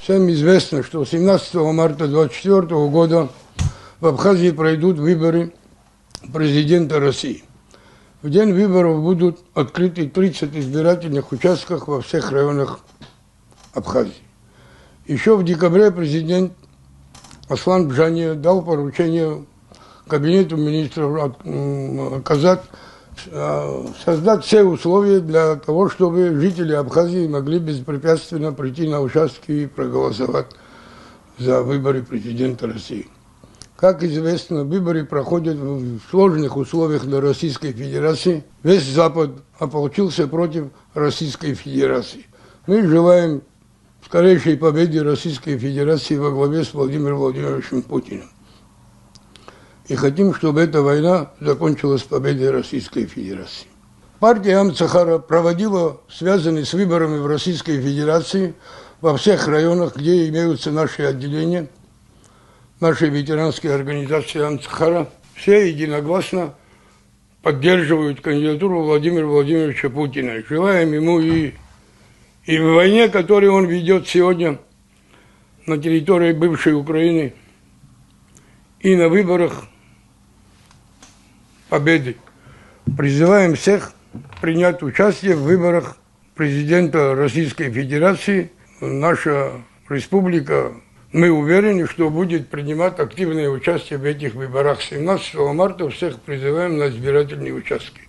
Всем известно, что 17 марта 2024 года в Абхазии пройдут выборы президента России. В день выборов будут открыты 30 избирательных участков во всех районах Абхазии. Еще в декабре президент Аслан Бжаниев дал поручение Кабинету министров создать все условия для того, чтобы жители Абхазии могли беспрепятственно прийти на участки и проголосовать за выборы президента России. Как известно, выборы проходят в сложных условиях для Российской Федерации. Весь Запад ополчился против Российской Федерации. Мы желаем скорейшей победы Российской Федерации во главе с Владимиром Владимировичем Путиным. И хотим, чтобы эта война закончилась победой Российской Федерации. Партия Амцахара проводила, связанные с выборами в Российской Федерации, во всех районах, где имеются наши отделения, наши ветеранские организации Амцахара, все единогласно поддерживают кандидатуру Владимира Владимировича Путина. Желаем ему и в войне, которую он ведет сегодня на территории бывшей Украины, и на выборах победы. Призываем всех принять участие в выборах президента Российской Федерации. Наша республика, мы уверены, что будет принимать активное участие в этих выборах. 17 марта всех призываем на избирательные участки.